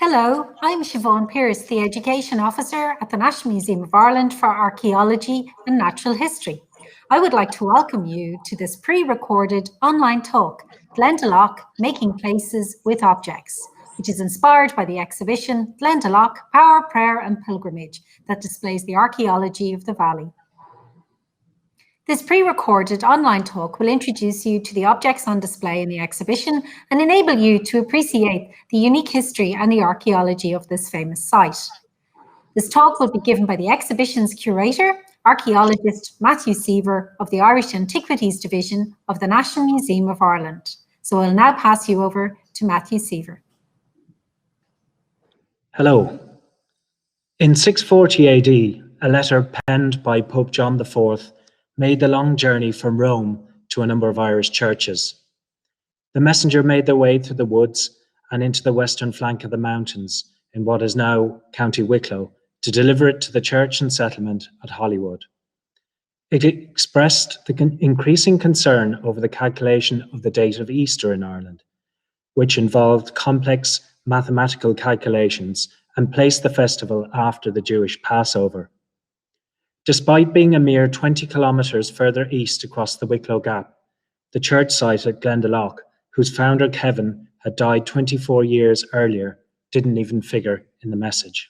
Hello, I'm Siobhan Pearce, the Education Officer at the National Museum of Ireland for Archaeology and Natural History. I would like to welcome you to this pre-recorded online talk, Glendalough, Making Places with Objects, which is inspired by the exhibition Glendalough, Power, Prayer and Pilgrimage that displays the archaeology of the valley. This pre-recorded online talk will introduce you to the objects on display in the exhibition and enable you to appreciate the unique history and the archaeology of this famous site. This talk will be given by the exhibition's curator, archaeologist Matthew Seaver of the Irish Antiquities Division of the National Museum of Ireland. So I'll now pass you over to Matthew Seaver. Hello. In 640 AD, a letter penned by Pope John IV made the long journey from Rome to a number of Irish churches. The messenger made their way through the woods and into the western flank of the mountains in what is now County Wicklow to deliver it to the church and settlement at Hollywood. It expressed the increasing concern over the calculation of the date of Easter in Ireland, which involved complex mathematical calculations and placed the festival after the Jewish Passover. Despite being a mere 20 kilometres further east across the Wicklow Gap, the church site at Glendalough, whose founder Kevin had died 24 years earlier, didn't even figure in the message.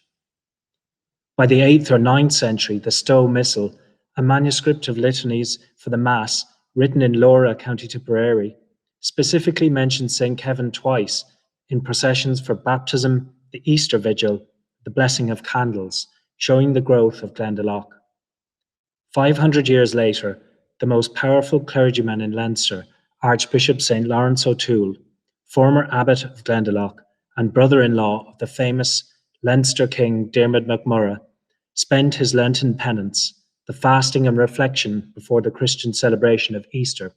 By the 8th or 9th century, the Stowe Missal, a manuscript of litanies for the Mass written in Laura, County Tipperary, specifically mentions St. Kevin twice in processions for baptism, the Easter Vigil, the blessing of candles, showing the growth of Glendalough. 500 years later, the most powerful clergyman in Leinster, Archbishop St. Lawrence O'Toole, former abbot of Glendalough and brother-in-law of the famous Leinster king Diarmid MacMurrough, spent his Lenten penance, the fasting and reflection before the Christian celebration of Easter,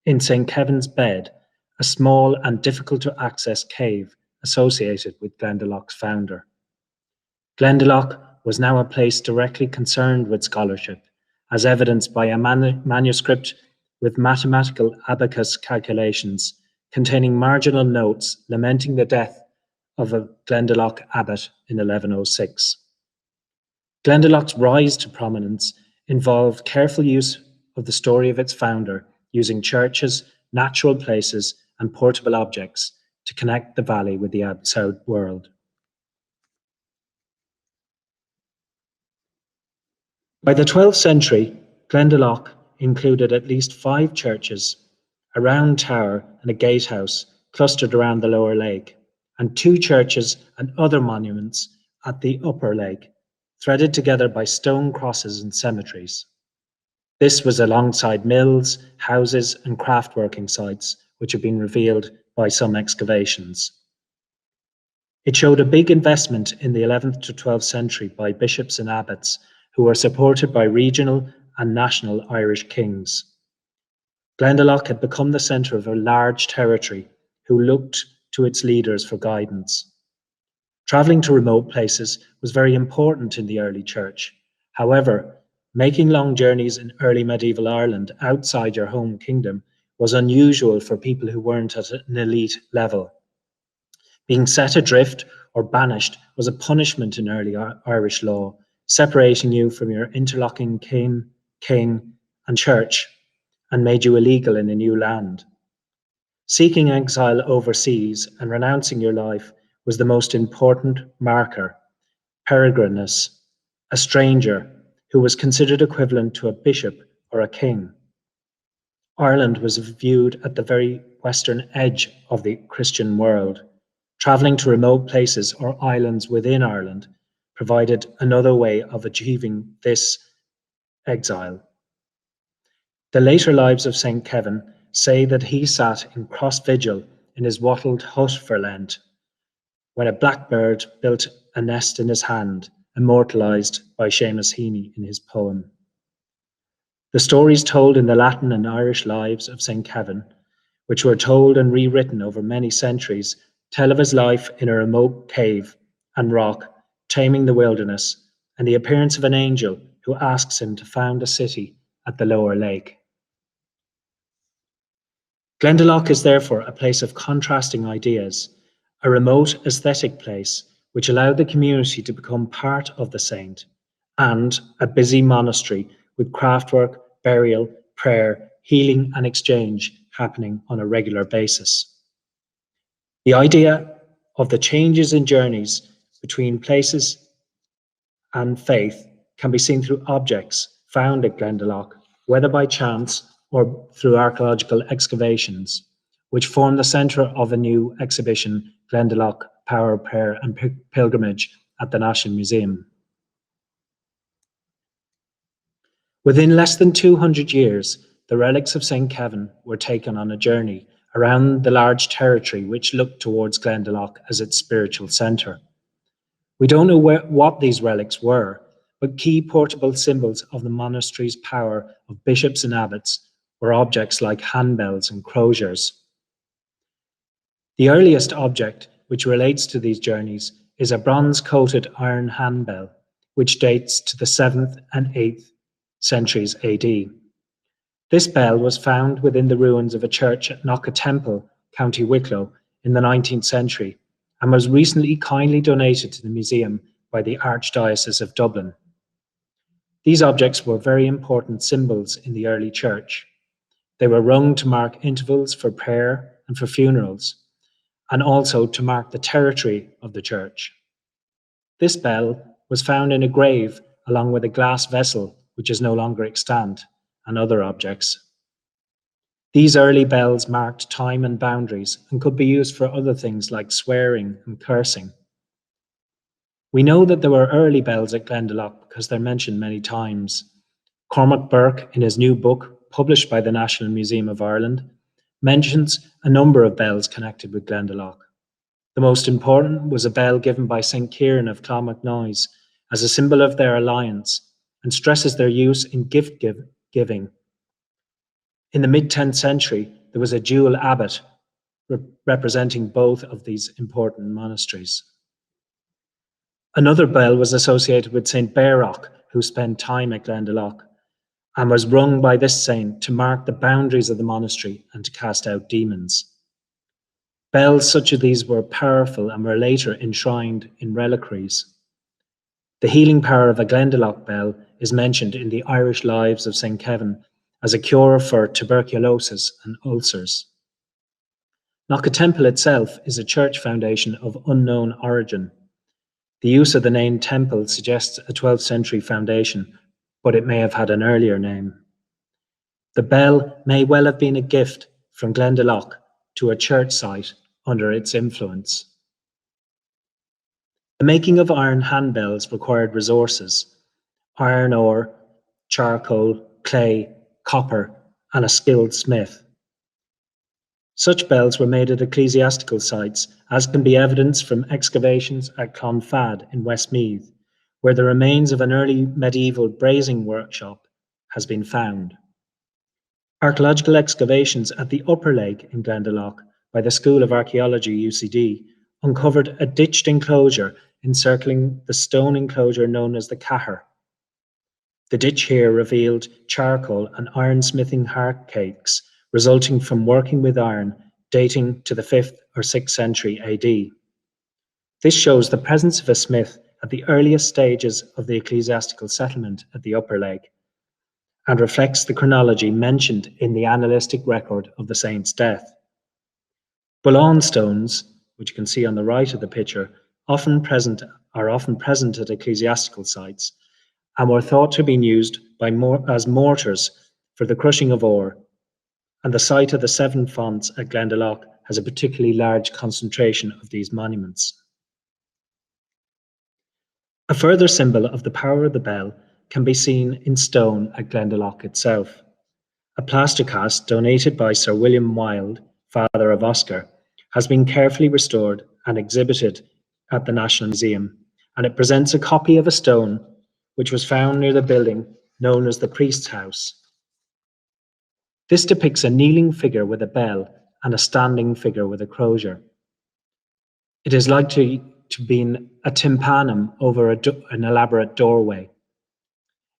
in St. Kevin's Bed, a small and difficult-to-access cave associated with Glendalough's founder. Glendalough was now a place directly concerned with scholarship, as evidenced by a manuscript with mathematical abacus calculations containing marginal notes lamenting the death of a Glendalough abbot in 1106. Glendalough's rise to prominence involved careful use of the story of its founder, using churches, natural places, and portable objects to connect the valley with the outside world. By the 12th century, Glendalough included at least 5 churches, a round tower and a gatehouse clustered around the lower lake, and 2 churches and other monuments at the upper lake, threaded together by stone crosses and cemeteries. This was alongside mills, houses, and craftworking sites, which have been revealed by some excavations. It showed a big investment in the 11th to 12th century by bishops and abbots who were supported by regional and national Irish kings. Glendalough had become the centre of a large territory who looked to its leaders for guidance. Travelling to remote places was very important in the early church. However, making long journeys in early medieval Ireland outside your home kingdom was unusual for people who weren't at an elite level. Being set adrift or banished was a punishment in early Irish law, separating you from your interlocking king, and church, and made you illegal in a new land. Seeking exile overseas and renouncing your life was the most important marker. Peregrinus, a stranger who was considered equivalent to a bishop or a king. Ireland was viewed at the very western edge of the Christian world. Travelling to remote places or islands within Ireland provided another way of achieving this exile. The later lives of St. Kevin say that he sat in cross vigil in his wattled hut for Lent, when a blackbird built a nest in his hand, immortalised by Seamus Heaney in his poem. The stories told in the Latin and Irish lives of St. Kevin, which were told and rewritten over many centuries, tell of his life in a remote cave and rock, taming the wilderness, and the appearance of an angel who asks him to found a city at the lower lake. Glendalough is therefore a place of contrasting ideas, a remote aesthetic place which allowed the community to become part of the saint, and a busy monastery with craftwork, burial, prayer, healing, and exchange happening on a regular basis. The idea of the changes in journeys between places and faith can be seen through objects found at Glendalough, whether by chance or through archaeological excavations, which form the centre of a new exhibition, Glendalough, Power, Prayer and Pilgrimage at the National Museum. Within less than 200 years, the relics of St. Kevin were taken on a journey around the large territory which looked towards Glendalough as its spiritual centre. We don't know what these relics were, but key portable symbols of the monastery's power of bishops and abbots were objects like handbells and croziers. The earliest object which relates to these journeys is a bronze-coated iron handbell, which dates to the 7th and 8th centuries AD. This bell was found within the ruins of a church at Continental, County Wicklow, in the 19th century, and was recently kindly donated to the museum by the Archdiocese of Dublin. These objects were very important symbols in the early church. They were rung to mark intervals for prayer and for funerals, and also to mark the territory of the church. This bell was found in a grave along with a glass vessel which is no longer extant, and other objects. These early bells marked time and boundaries and could be used for other things like swearing and cursing. We know that there were early bells at Glendalough because they're mentioned many times. Cormac Burke, in his new book, published by the National Museum of Ireland, mentions a number of bells connected with Glendalough. The most important was a bell given by St. Kieran of Clonmacnoise as a symbol of their alliance, and stresses their use in gift giving. In the mid-10th century, there was a dual abbot representing both of these important monasteries. Another bell was associated with St. Bairoch, who spent time at Glendalough, and was rung by this saint to mark the boundaries of the monastery and to cast out demons. Bells such as these were powerful and were later enshrined in reliquaries. The healing power of a Glendalough bell is mentioned in the Irish Lives of St. Kevin as a cure for tuberculosis and ulcers. Temple itself is a church foundation of unknown origin. The use of the name Temple suggests a 12th century foundation, but it may have had an earlier name. The bell may well have been a gift from Glendalough to a church site under its influence. The making of iron handbells required resources: iron ore, charcoal, clay, copper, and a skilled smith. Such bells were made at ecclesiastical sites, as can be evidenced from excavations at Clonfad in Westmeath, where the remains of an early medieval brazing workshop has been found. Archaeological excavations at the Upper Lake in Glendalough by the School of Archaeology UCD uncovered a ditched enclosure encircling the stone enclosure known as the Cahir. The ditch here revealed charcoal and ironsmithing heart cakes resulting from working with iron dating to the 5th or 6th century AD. This shows the presence of a smith at the earliest stages of the ecclesiastical settlement at the Upper Lake, and reflects the chronology mentioned in the annalistic record of the saint's death. Bullion stones, which you can see on the right of the picture, are often present at ecclesiastical sites, and were thought to have been used as mortars for the crushing of ore, and the site of the 7 fonts at Glendalough has a particularly large concentration of these monuments. A further symbol of the power of the bell can be seen in stone at Glendalough itself. A plaster cast donated by Sir William Wilde, father of Oscar, has been carefully restored and exhibited at the National Museum, and it presents a copy of a stone which was found near the building known as the Priest's House. This depicts a kneeling figure with a bell and a standing figure with a crozier. It is likely to have been a tympanum over an elaborate doorway.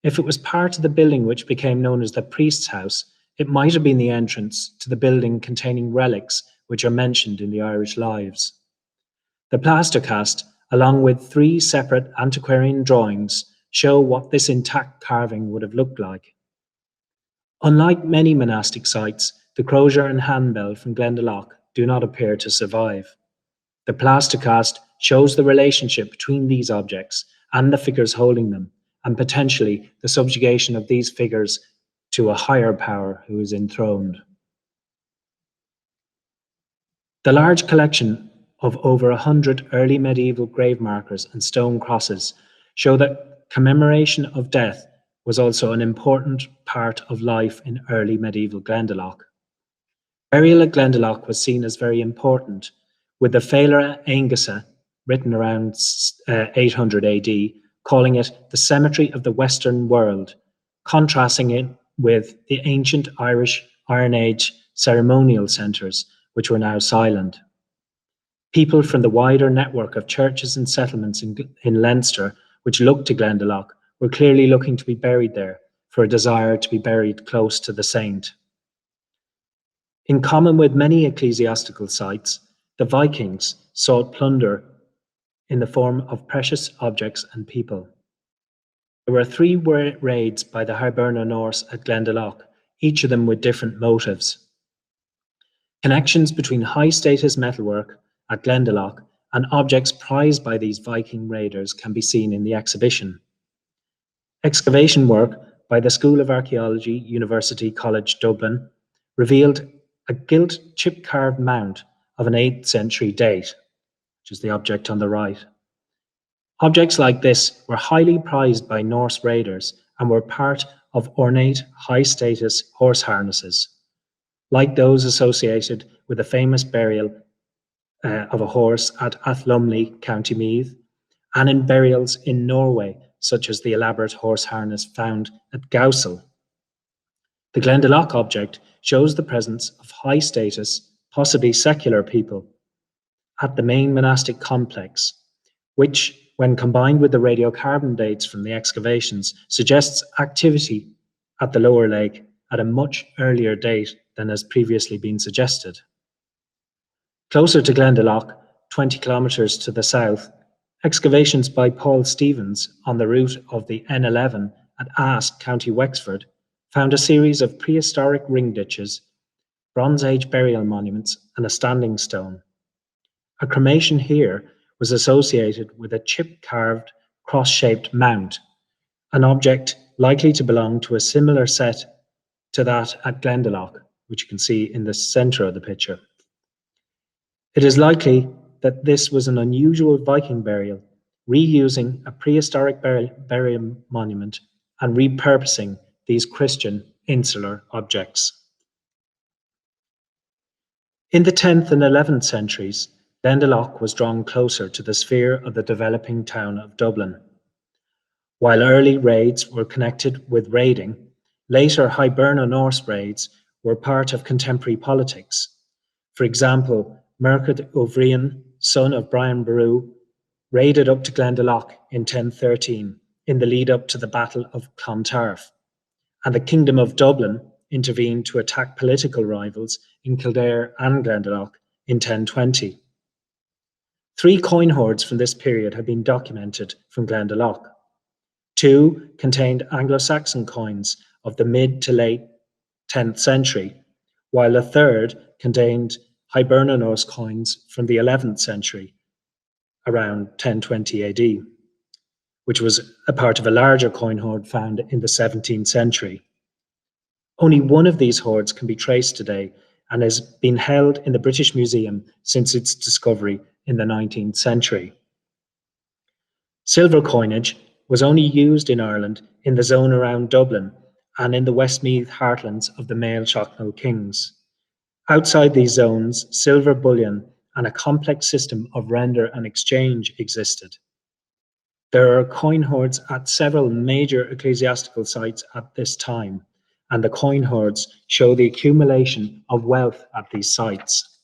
If it was part of the building which became known as the Priest's House, it might have been the entrance to the building containing relics which are mentioned in the Irish Lives. The plaster cast along with 3 separate antiquarian drawings, show what this intact carving would have looked like. Unlike many monastic sites, the crosier and handbell from Glendalough do not appear to survive. The plaster cast shows the relationship between these objects and the figures holding them, and potentially the subjugation of these figures to a higher power who is enthroned. The large collection of over 100 early medieval grave markers and stone crosses show that commemoration of death was also an important part of life in early medieval Glendalough. Burial at Glendalough was seen as very important, with the Félire Aingasa, written around 800 AD, calling it the cemetery of the Western world, contrasting it with the ancient Irish Iron Age ceremonial centres, which were now silent. People from the wider network of churches and settlements in Leinster, which looked to Glendalough, were clearly looking to be buried there for a desire to be buried close to the saint. In common with many ecclesiastical sites, the Vikings sought plunder in the form of precious objects and people. There were 3 raids by the Hiberno Norse at Glendalough, each of them with different motives. Connections between high-status metalwork at Glendalough and objects prized by these Viking raiders can be seen in the exhibition. Excavation work by the School of Archaeology, University College Dublin, revealed a gilt chip-carved mount of an 8th century date, which is the object on the right. Objects like this were highly prized by Norse raiders and were part of ornate, high-status horse harnesses, like those associated with the famous burial of a horse at Athlumley, County Meath, and in burials in Norway, such as the elaborate horse harness found at Gaussel. The Glendalough object shows the presence of high-status, possibly secular people at the main monastic complex, which, when combined with the radiocarbon dates from the excavations, suggests activity at the lower lake at a much earlier date than has previously been suggested. Closer to Glendalough, 20 kilometres to the south, excavations by Paul Stevens on the route of the N11 at Ask, County Wexford, found a series of prehistoric ring ditches, Bronze Age burial monuments, and a standing stone. A cremation here was associated with a chip-carved, cross-shaped mount, an object likely to belong to a similar set to that at Glendalough, which you can see in the centre of the picture. It is likely that this was an unusual Viking burial, reusing a prehistoric burial monument and repurposing these Christian insular objects. In the 10th and 11th centuries, Glendalough was drawn closer to the sphere of the developing town of Dublin. While early raids were connected with raiding, later Hiberno Norse raids were part of contemporary politics. For example, Murchad O'Brien, son of Brian Boru, raided up to Glendalough in 1013 in the lead up to the Battle of Clontarf, and the Kingdom of Dublin intervened to attack political rivals in Kildare and Glendalough in 1020. 3 coin hoards from this period have been documented from Glendalough. 2 contained Anglo-Saxon coins of the mid to late 10th century, while a third contained Hiberno Norse coins from the 11th century, around 1020 AD, which was a part of a larger coin hoard found in the 17th century. Only one of these hoards can be traced today and has been held in the British Museum since its discovery in the 19th century. Silver coinage was only used in Ireland in the zone around Dublin and in the Westmeath heartlands of the male Shocknell kings. Outside these zones, silver bullion and a complex system of render and exchange existed. There are coin hoards at several major ecclesiastical sites at this time, and the coin hoards show the accumulation of wealth at these sites.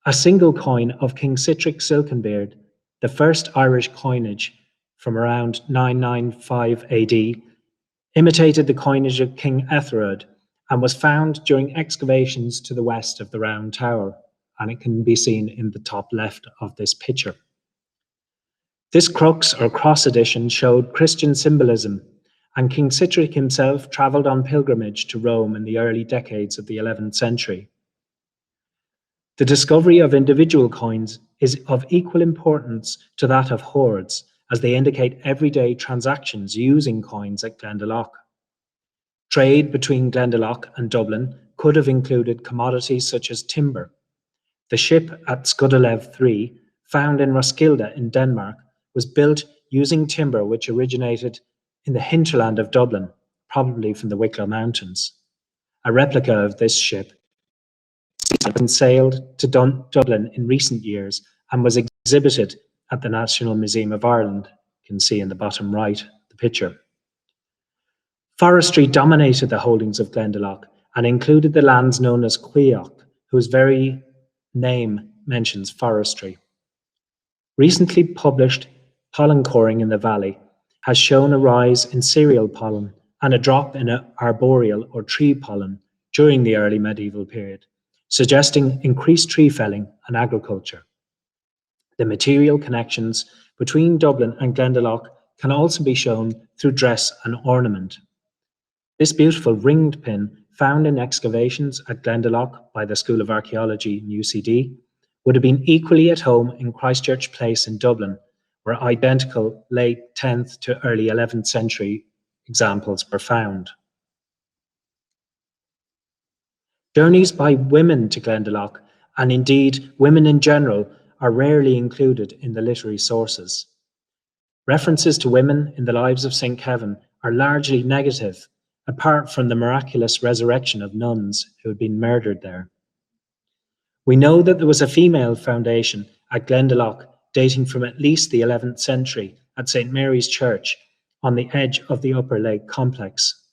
A single coin of King Sitric Silkenbeard, the first Irish coinage from around 995 AD, imitated the coinage of King Ethelred and was found during excavations to the west of the Round Tower, and it can be seen in the top left of this picture. This crux or cross edition showed Christian symbolism, and King Sihtric himself travelled on pilgrimage to Rome in the early decades of the 11th century. The discovery of individual coins is of equal importance to that of hoards, as they indicate everyday transactions using coins at Glendalough. Trade between Glendalough and Dublin could have included commodities such as timber. The ship at Skudalev III, found in Roskilde in Denmark, was built using timber which originated in the hinterland of Dublin, probably from the Wicklow Mountains. A replica of this ship had been sailed to Dublin in recent years and was exhibited at the National Museum of Ireland. You can see in the bottom right the picture. Forestry dominated the holdings of Glendalough and included the lands known as Cuireach, whose very name mentions forestry. Recently published pollen coring in the valley has shown a rise in cereal pollen and a drop in arboreal or tree pollen during the early medieval period, suggesting increased tree felling and agriculture. The material connections between Dublin and Glendalough can also be shown through dress and ornament. This beautiful ringed pin, found in excavations at Glendalough by the School of Archaeology in UCD, would have been equally at home in Christchurch Place in Dublin, where identical late 10th to early 11th century examples were found. Journeys by women to Glendalough, and indeed women in general, are rarely included in the literary sources. References to women in the lives of St. Kevin are largely negative, apart from the miraculous resurrection of nuns who had been murdered there. We know that there was a female foundation at Glendalough dating from at least the 11th century at St. Mary's Church on the edge of the Upper Lake complex,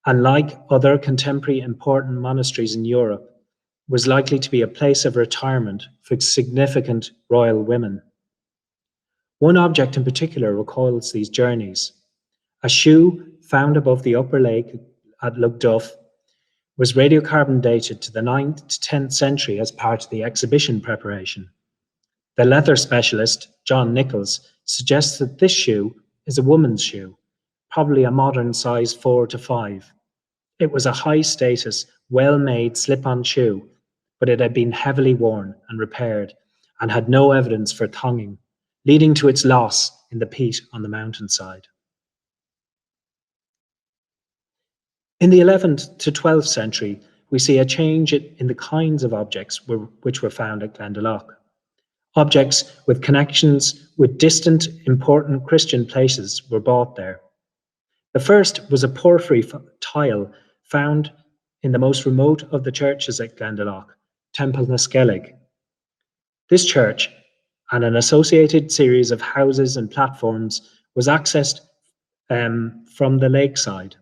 and like other contemporary important monasteries in Europe, was likely to be a place of retirement for significant royal women. One object in particular recalls these journeys. A shoe found above the Upper Lake at Lugduff was radiocarbon dated to the 9th to 10th century as part of the exhibition preparation. The leather specialist, John Nichols, suggests that this shoe is a woman's shoe, probably a modern size 4 to 5. It was a high-status, well-made slip-on shoe, but it had been heavily worn and repaired and had no evidence for thonging, leading to its loss in the peat on the mountainside. In the 11th to 12th century, we see a change in the kinds of objects which were found at Glendalough. Objects with connections with distant, important Christian places were bought there. The first was a porphyry tile found in the most remote of the churches at Glendalough, Temple na Skellig. This church and an associated series of houses and platforms was accessed from the lakeside.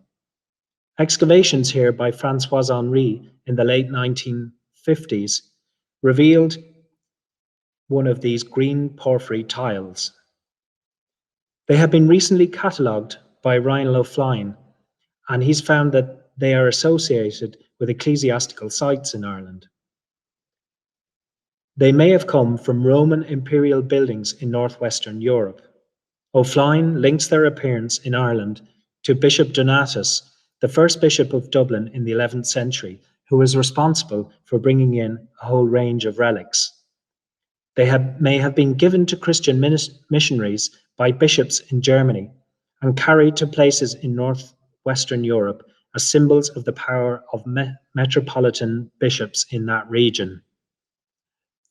Excavations here by François Henri in the late 1950s revealed one of these green porphyry tiles. They have been recently catalogued by Ryan O'Flynn, and he's found that they are associated with ecclesiastical sites in Ireland. They may have come from Roman imperial buildings in northwestern Europe. O'Flynn links their appearance in Ireland to Bishop Donatus, the first bishop of Dublin in the 11th century, who was responsible for bringing in a whole range of relics. They may have been given to Christian missionaries by bishops in Germany and carried to places in northwestern Europe as symbols of the power of metropolitan bishops in that region.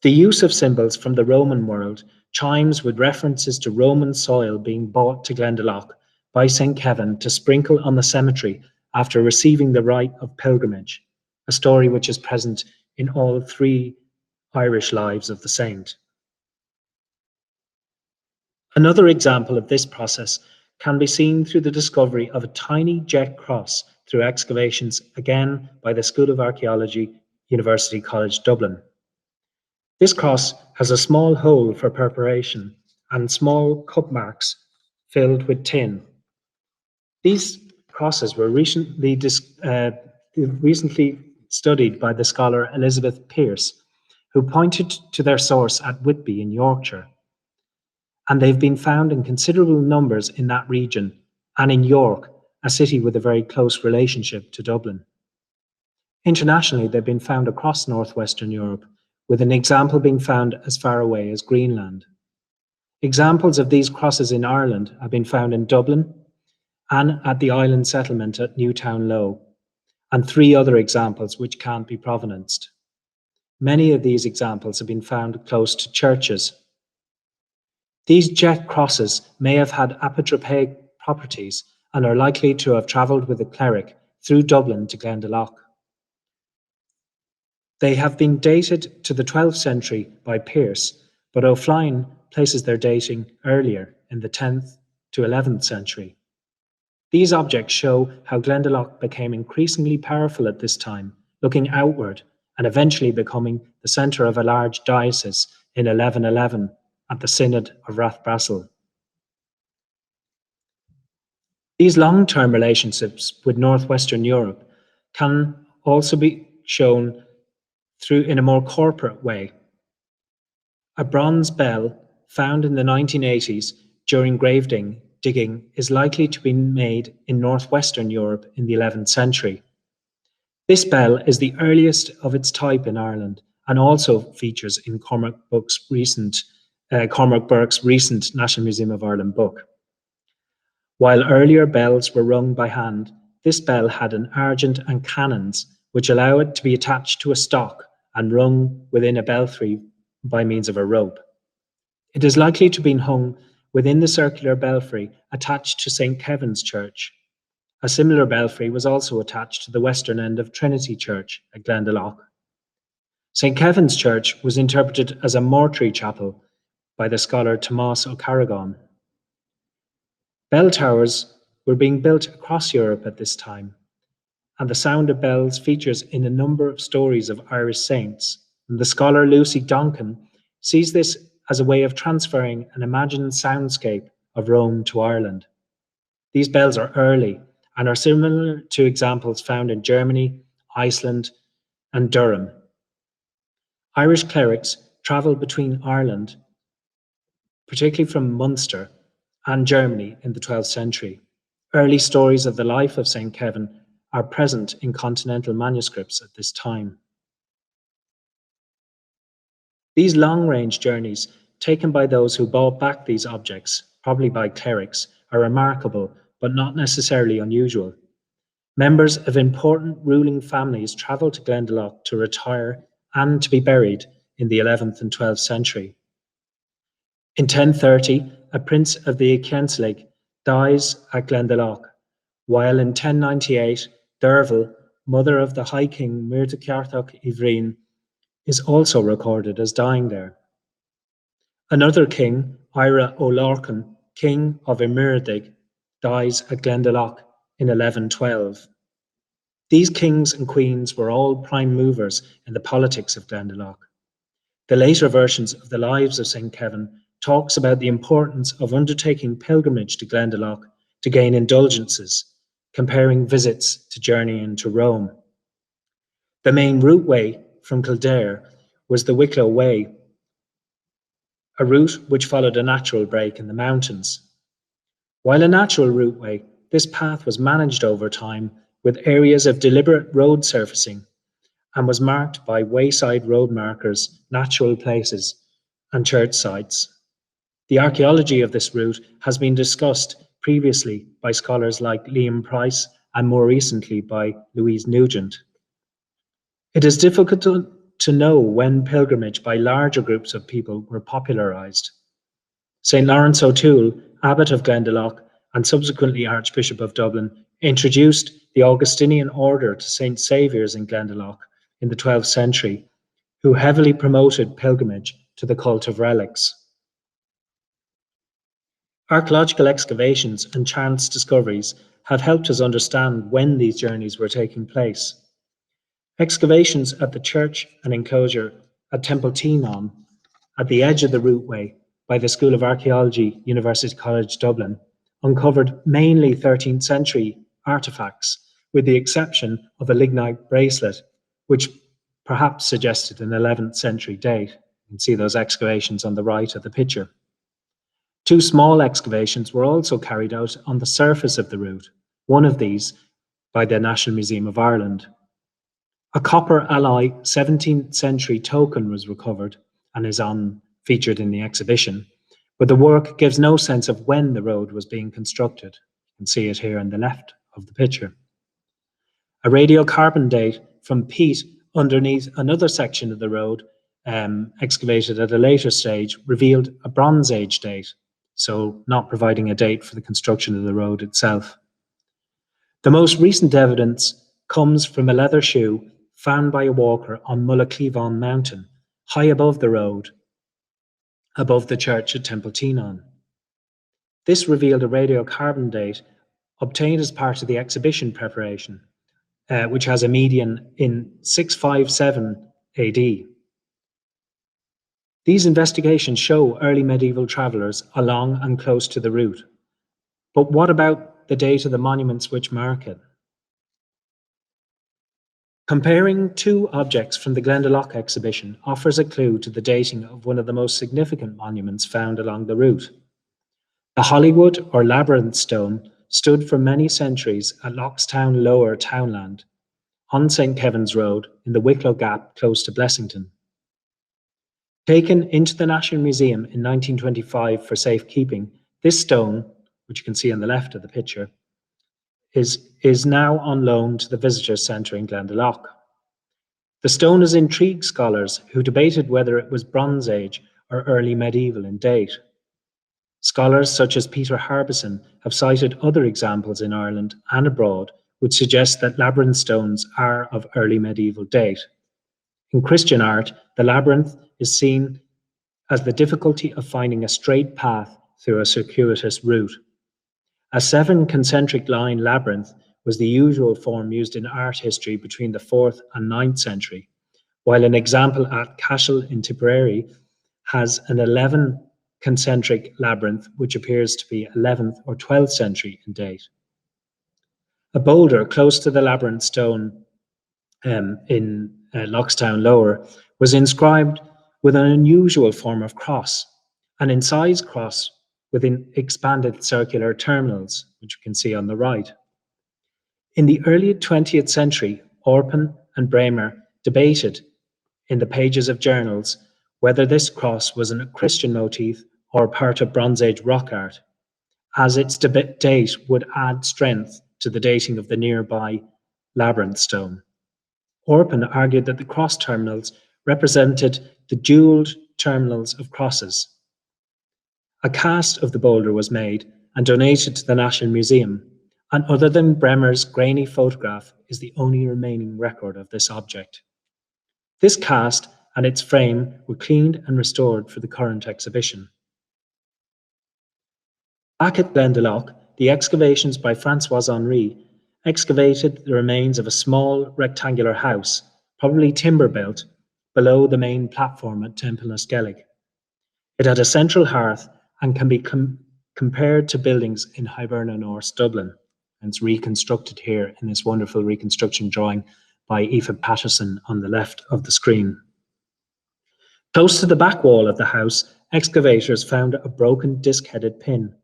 The use of symbols from the Roman world chimes with references to Roman soil being brought to Glendalough by St. Kevin to sprinkle on the cemetery after receiving the rite of pilgrimage, a story which is present in all three Irish lives of the saint. Another example of this process can be seen through the discovery of a tiny jet cross through excavations, again by the School of Archaeology, University College Dublin. This cross has a small hole for perforation and small cup marks filled with tin. These crosses were recently studied by the scholar Elizabeth Pearce, who pointed to their source at Whitby in Yorkshire. and they've been found in considerable numbers in that region and in York, a city with a very close relationship to Dublin. Internationally, they've been found across northwestern Europe, with an example being found as far away as Greenland. Examples of these crosses in Ireland have been found in Dublin and at the island settlement at Newtownlow, and 3 other examples which can't be provenanced. Many of these examples have been found close to churches. These jet crosses may have had apotropaic properties and are likely to have travelled with a cleric through Dublin to Glendalough. They have been dated to the 12th century by Pearse, but O'Flynn places their dating earlier in the 10th to 11th century. These objects show how Glendalough became increasingly powerful at this time, looking outward and eventually becoming the centre of a large diocese in 1111 at the Synod of Rathbrassel. These long-term relationships with northwestern Europe can also be shown in a more corporate way. A bronze bell found in the 1980s during grave digging is likely to be made in northwestern Europe in the 11th century. This bell is the earliest of its type in Ireland and also features in Cormac Burke's recent National Museum of Ireland book. While earlier bells were rung by hand, this bell had an argent and cannons which allow it to be attached to a stock and rung within a belfry by means of a rope. It is likely to have been hung within the circular belfry attached to St. Kevin's Church. A similar belfry was also attached to the western end of Trinity Church at Glendalough. St. Kevin's Church was interpreted as a mortuary chapel by the scholar Tomás O'Carrigan. Bell towers were being built across Europe at this time, and the sound of bells features in a number of stories of Irish saints, and the scholar Lucy Donkin sees this as a way of transferring an imagined soundscape of Rome to Ireland. These bells are early and are similar to examples found in Germany, Iceland, and Durham. Irish clerics travelled between Ireland, particularly from Munster, and Germany in the 12th century. Early stories of the life of St. Kevin are present in Continental manuscripts at this time. These long-range journeys taken by those who brought back these objects, probably by clerics, are remarkable but not necessarily unusual. Members of important ruling families travelled to Glendalough to retire and to be buried in the 11th and 12th century. In 1030, a prince of the Kinsale dies at Glendalough, while in 1098, Derval, mother of the High King Muircheartach Ivrin, is also recorded as dying there. Another king, Ira O'Larkin, king of Imirdig, dies at Glendalough in 1112. These kings and queens were all prime movers in the politics of Glendalough. The later versions of the Lives of St. Kevin talks about the importance of undertaking pilgrimage to Glendalough to gain indulgences, comparing visits to journeying to Rome. The main routeway from Kildare was the Wicklow Way, a route which followed a natural break in the mountains. While a natural routeway, this path was managed over time with areas of deliberate road surfacing and was marked by wayside road markers, natural places, and church sites. The archaeology of this route has been discussed previously by scholars like Liam Price and more recently by Louise Nugent. It is difficult to know when pilgrimage by larger groups of people were popularised. St. Lawrence O'Toole, Abbot of Glendalough and subsequently Archbishop of Dublin, introduced the Augustinian order to St. Saviour's in Glendalough in the 12th century, who heavily promoted pilgrimage to the cult of relics. Archaeological excavations and chance discoveries have helped us understand when these journeys were taking place. Excavations at the church and enclosure at Temple Teenon, at the edge of the routeway by the School of Archaeology, University College Dublin, uncovered mainly 13th century artefacts, with the exception of a lignite bracelet, which perhaps suggested an 11th century date. You can see those excavations on the right of the picture. Two small excavations were also carried out on the surface of the route, one of these by the National Museum of Ireland. A copper alloy 17th century token was recovered and is featured in the exhibition, but the work gives no sense of when the road was being constructed. You can see it here on the left of the picture. A radiocarbon date from peat underneath another section of the road, excavated at a later stage, revealed a Bronze Age date, so not providing a date for the construction of the road itself. The most recent evidence comes from a leather shoe found by a walker on Mullacleavon Mountain, high above the road, above the church at Temple Teenon. This revealed a radiocarbon date obtained as part of the exhibition preparation, which has a median in 657 AD. These investigations show early medieval travellers along and close to the route. But what about the date of the monuments which mark it? Comparing two objects from the Glendalough exhibition offers a clue to the dating of one of the most significant monuments found along the route. The Hollywood or Labyrinth stone stood for many centuries at Lochstown Lower Townland on St. Kevin's Road in the Wicklow Gap close to Blessington. Taken into the National Museum in 1925 for safekeeping, this stone, which you can see on the left of the picture, is now on loan to the Visitors Centre in Glendalough. The stone has intrigued scholars who debated whether it was Bronze Age or early medieval in date. Scholars such as Peter Harbison have cited other examples in Ireland and abroad which suggest that labyrinth stones are of early medieval date. In Christian art, the labyrinth is seen as the difficulty of finding a straight path through a circuitous route. A 7 concentric line labyrinth was the usual form used in art history between the 4th and 9th century, while an example at Cashel in Tipperary has an 11 concentric labyrinth which appears to be 11th or 12th century in date. A boulder close to the labyrinth stone in Lochstown Lower was inscribed with an unusual form of cross, an incised cross within expanded circular terminals, which you can see on the right. In the early 20th century, Orpen and Bremer debated in the pages of journals whether this cross was a Christian motif or part of Bronze Age rock art, as its date would add strength to the dating of the nearby labyrinth stone. Orpen argued that the cross terminals represented the jewelled terminals of crosses. A cast of the boulder was made and donated to the National Museum, and other than Bremer's grainy photograph is the only remaining record of this object. This cast and its frame were cleaned and restored for the current exhibition. Back at Glendalough, the excavations by François Henry excavated the remains of a small rectangular house, probably timber built, below the main platform at Temple Skellig. It had a central hearth and can be compared to buildings in Hiberna North, Dublin. And it's reconstructed here in this wonderful reconstruction drawing by Aoife Patterson on the left of the screen. Close to the back wall of the house, excavators found a broken disc-headed pin.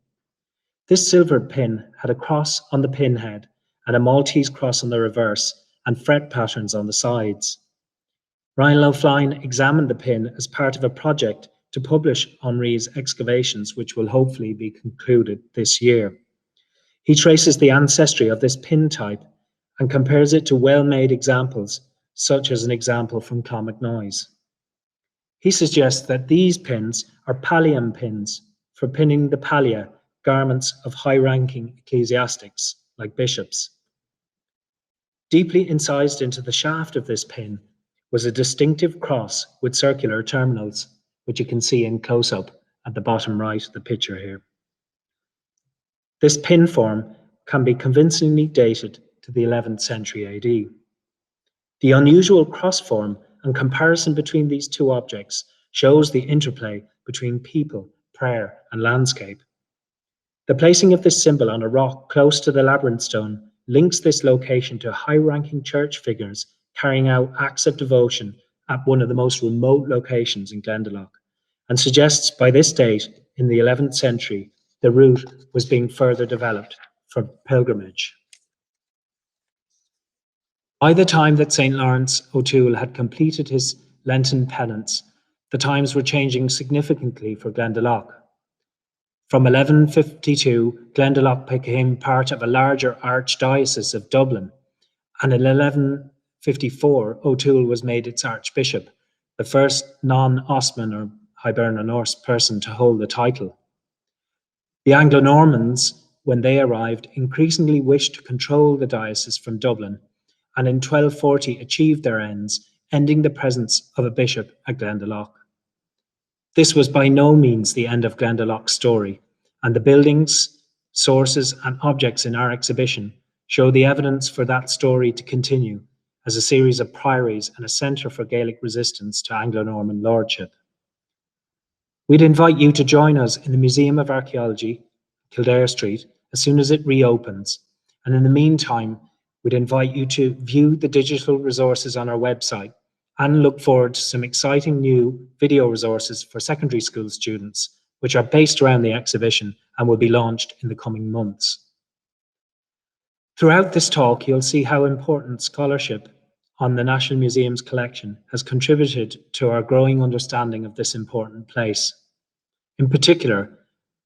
This silvered pin had a cross on the pin head and a Maltese cross on the reverse and fret patterns on the sides. Ryan O'Flynn examined the pin as part of a project to publish Henry's excavations, which will hopefully be concluded this year. He traces the ancestry of this pin type and compares it to well-made examples, such as an example from Clonmacnoise. He suggests that these pins are pallium pins for pinning the pallia, garments of high-ranking ecclesiastics, like bishops. Deeply incised into the shaft of this pin was a distinctive cross with circular terminals, which you can see in close-up at the bottom right of the picture here. This pin form can be convincingly dated to the 11th century AD. The unusual cross form and comparison between these two objects shows the interplay between people, prayer, and landscape. The placing of this symbol on a rock close to the labyrinth stone links this location to high-ranking church figures carrying out acts of devotion at one of the most remote locations in Glendalough, and suggests by this date in the 11th century, the route was being further developed for pilgrimage. By the time that St. Lawrence O'Toole had completed his Lenten penance, the times were changing significantly for Glendalough. From 1152, Glendalough became part of a larger archdiocese of Dublin, and in 1154, O'Toole was made its archbishop, the first non-Osman or Hiberno Norse person to hold the title. The Anglo-Normans, when they arrived, increasingly wished to control the diocese from Dublin, and in 1240 achieved their ends, ending the presence of a bishop at Glendalough. This was by no means the end of Glendalough's story, and the buildings, sources, and objects in our exhibition show the evidence for that story to continue as a series of priories and a centre for Gaelic resistance to Anglo-Norman lordship. We'd invite you to join us in the Museum of Archaeology, Kildare Street, as soon as it reopens, and in the meantime, we'd invite you to view the digital resources on our website and look forward to some exciting new video resources for secondary school students, which are based around the exhibition and will be launched in the coming months. Throughout this talk, you'll see how important scholarship on the National Museum's collection has contributed to our growing understanding of this important place. In particular,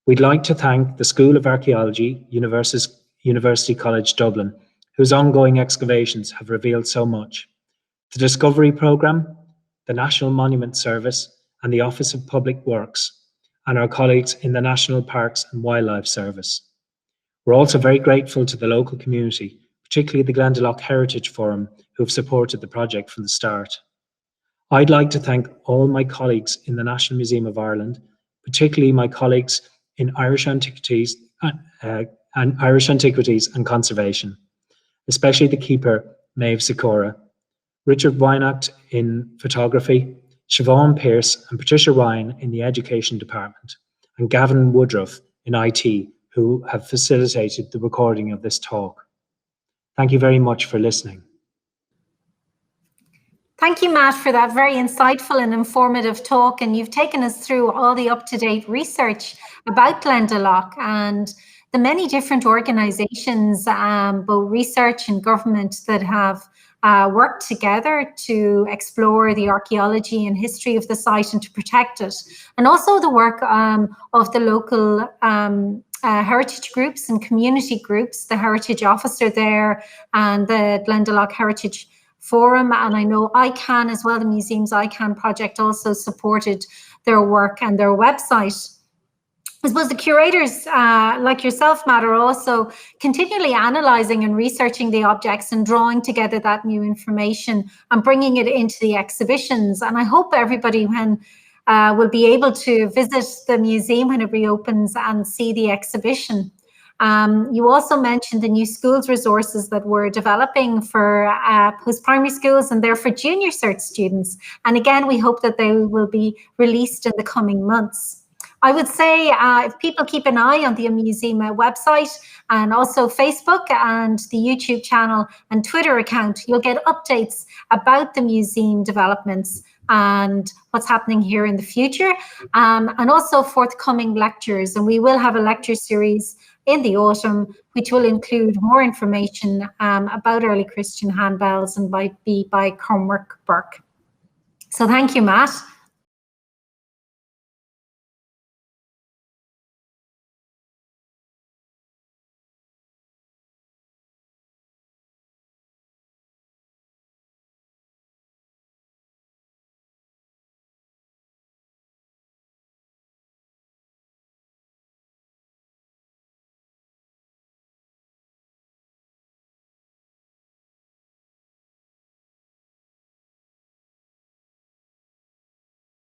we'd like to thank the School of Archaeology, University College Dublin, whose ongoing excavations have revealed so much, the Discovery Programme, the National Monument Service, and the Office of Public Works, and our colleagues in the National Parks and Wildlife Service. We're also very grateful to the local community, particularly the Glendalough Heritage Forum, who have supported the project from the start. I'd like to thank all my colleagues in the National Museum of Ireland, particularly my colleagues in Irish Antiquities and Conservation, especially the keeper, Maeve Sikora, Richard Weinacht in Photography, Siobhan Pearce and Patricia Ryan in the Education Department, and Gavin Woodruff in IT, who have facilitated the recording of this talk. Thank you very much for listening. Thank you, Matt, for that very insightful and informative talk. And you've taken us through all the up-to-date research about Glendalough and the many different organisations, both research and government, that have worked together to explore the archaeology and history of the site and to protect it. And also the work of the local heritage groups and community groups, the heritage officer there and the Glendalough Heritage Forum, and I know ICANN as well, the Museum's ICANN project also supported their work and their website. I suppose the curators, like yourself, Matt, are also continually analysing and researching the objects and drawing together that new information and bringing it into the exhibitions. And I hope everybody will be able to visit the museum when it reopens and see the exhibition. You also mentioned the new schools resources that we're developing for post-primary schools, and they're for junior cert students. And again, we hope that they will be released in the coming months. I would say if people keep an eye on the museum website and also Facebook and the YouTube channel and Twitter account, you'll get updates about the museum developments and what's happening here in the future, and also forthcoming lectures. And we will have a lecture series in the autumn, which will include more information about early Christian handbells and by Cormac Burke. So thank you, Matt.